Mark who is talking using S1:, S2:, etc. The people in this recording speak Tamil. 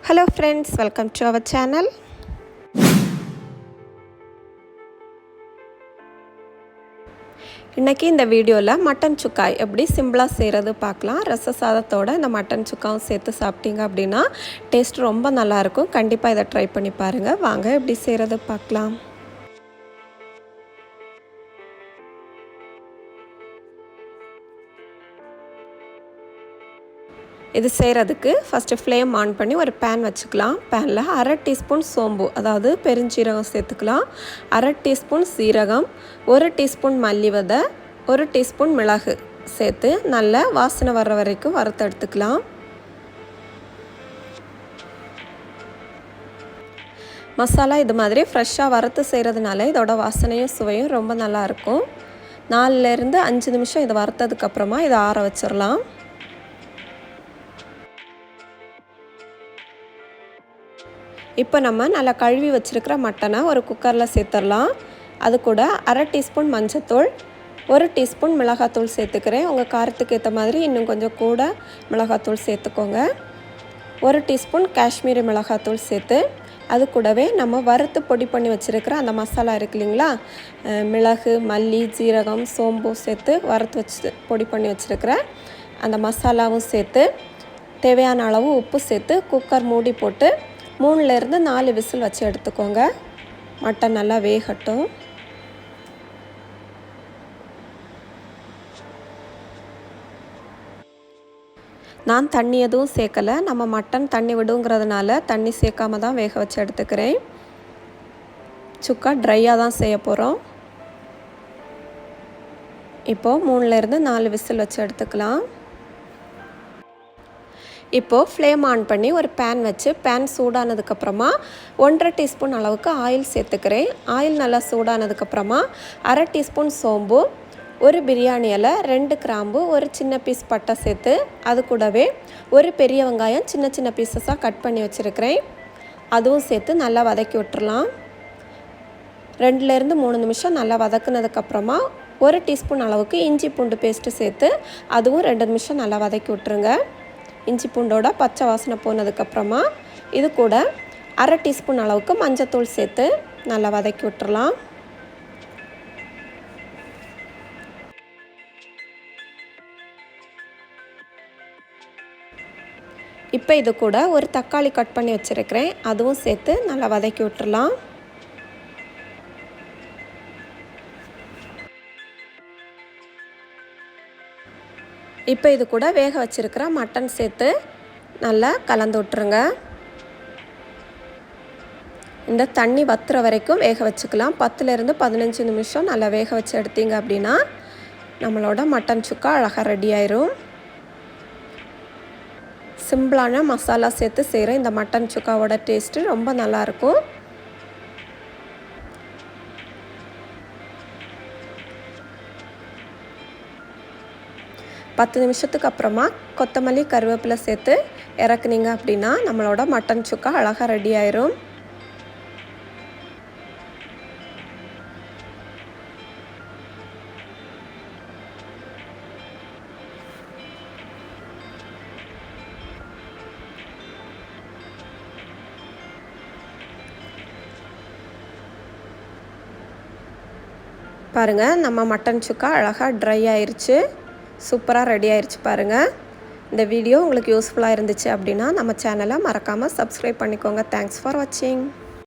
S1: Hello friends, welcome to our channel. இன்னைக்கு இந்த வீடியோல மட்டன் சுக்கா எப்படி சிம்பிளா செய்யறது பார்க்கலாம். ரச சாதத்தோட இந்த மட்டன் சுக்காவும் சேர்த்து சாப்பிட்டீங்க அப்படினா டேஸ்ட் ரொம்ப நல்லா இருக்கும். கண்டிப்பா இத ட்ரை பண்ணி பாருங்க. வாங்க எப்படி செய்யறது பார்க்கலாம். இது செய்கிறதுக்கு ஃபஸ்ட்டு ஃப்ளேம் ஆன் பண்ணி ஒரு பேன் வச்சுக்கலாம். பேனில் 1/2 டீஸ்பூன் சோம்பு, அதாவது பெருஞ்சீரகம் சேர்த்துக்கலாம். 1/2 டீஸ்பூன் சீரகம், 1 டீஸ்பூன் மல்லி விதை, 1 டீஸ்பூன் மிளகு சேர்த்து நல்லா வாசனை வர்ற வரைக்கும் வறுத்து எடுத்துக்கலாம். மசாலா இது மாதிரி ஃப்ரெஷ்ஷாக வறுத்து செய்கிறதுனால இதோட வாசனையும் சுவையும் ரொம்ப நல்லாயிருக்கும். 4லேருந்து 5 நிமிஷம் இதை வறுத்ததுக்கப்புறமா இதை ஆற வச்சிடலாம். இப்போ நம்ம நல்லா கழுவி வச்சுருக்கிற மட்டனை ஒரு குக்கரில் சேர்த்துடலாம். அது கூட 1/2 டீஸ்பூன் மஞ்சத்தூள், 1 டீஸ்பூன் மிளகாத்தூள் சேர்த்துக்கிறேன். உங்கள் காரத்துக்கு ஏற்ற மாதிரி இன்னும் கொஞ்சம் கூட மிளகாத்தூள் சேர்த்துக்கோங்க. 1 டீஸ்பூன் காஷ்மீரி மிளகாத்தூள் சேர்த்து அது கூடவே நம்ம வறுத்து பொடி பண்ணி வச்சுருக்கிற அந்த மசாலா இருக்கு இல்லைங்களா, மிளகு, மல்லி, ஜீரகம், சோம்பு சேர்த்து வறுத்து வச்சு பொடி பண்ணி வச்சுருக்கிற அந்த மசாலாவும் சேர்த்து தேவையான அளவு உப்பு சேர்த்து குக்கர் மூடி போட்டு 3லேருந்து 4 விசில் வச்சு எடுத்துக்கோங்க. மட்டன் நல்லா வேகட்டும். நான் தண்ணி எதுவும் சேர்க்கலை. நம்ம மட்டன் தண்ணி விடுங்கிறதுனால தண்ணி சேர்க்காம தான் வேக வச்சு எடுத்துக்கிறேன். சுக்கா ட்ரையாக தான் செய்ய போகிறோம். இப்போது 3லேருந்து 4 விசில் வச்சு எடுத்துக்கலாம். இப்போது ஃப்ளேம் ஆன் பண்ணி ஒரு பேன் வச்சு பேன் சூடானதுக்கப்புறமா 1/2 டீஸ்பூன் அளவுக்கு ஆயில் சேர்த்துக்கிறேன். ஆயில் நல்லா சூடானதுக்கப்புறமா 1/2 டீஸ்பூன் சோம்பு, 1 பிரியாணி இலை, 2 கிராம்பு, 1 சின்ன பீஸ் பட்டை சேர்த்து அது கூடவே 1 பெரிய வெங்காயம் சின்ன சின்ன பீசஸாக கட் பண்ணி வச்சுருக்கிறேன். அதுவும் சேர்த்து நல்லா வதக்கி விட்டுறலாம். 2லேருந்து 3 நிமிஷம் நல்லா வதக்குனதுக்கப்புறமா 1 டீஸ்பூன் அளவுக்கு இஞ்சி பூண்டு பேஸ்ட்டு சேர்த்து அதுவும் 2 நிமிஷம் நல்லா வதக்கி விட்டுருங்க. இஞ்சி பூண்டோட பச்சை வாசனை போனதுக்கப்புறமா இது கூட 1/2 டீஸ்பூன் அளவுக்கு மஞ்சத்தூள் சேர்த்து நல்லா வதக்கி விட்டுறலாம். இப்போ இது கூட ஒரு தக்காளி கட் பண்ணி வச்சுருக்கிறேன். அதுவும் சேர்த்து நல்லா வதக்கி விட்டுறலாம். இப்போ இது கூட வேக வச்சுருக்கிற மட்டன் சேர்த்து நல்லா கலந்து விட்டுருங்க. இந்த தண்ணி வத்துற வரைக்கும் வேக வச்சுக்கலாம். 10லேருந்து 15 நிமிஷம் நல்லா வேக வச்சு எடுத்தீங்க அப்படின்னா நம்மளோட மட்டன் சுக்கா அழகாக ரெடி ஆயிரும். சிம்பிளான மசாலா சேர்த்து செய்கிற இந்த மட்டன் சுக்காவோட டேஸ்ட்டு ரொம்ப நல்லாயிருக்கும். பத்து நிமிஷத்துக்கு அப்புறமா கொத்தமல்லி, கருவேப்பிலை சேர்த்து இறக்குனீங்க அப்படின்னா நம்மளோட மட்டன் சுக்கா அழகாக ரெடி ஆயிரும். பாருங்கள், நம்ம மட்டன் சுக்கா அழகாக ட்ரை ஆயிடுச்சு. சூப்பராக ரெடி ஆயிடுச்சு பாருங்கள். இந்த வீடியோ உங்களுக்கு யூஸ்ஃபுல்லாக இருந்துச்சு அப்படின்னா நம்ம சேனலை மறக்காமல் சப்ஸ்கிரைப் பண்ணிக்கோங்க. தேங்க்ஸ் ஃபார் வாட்சிங்.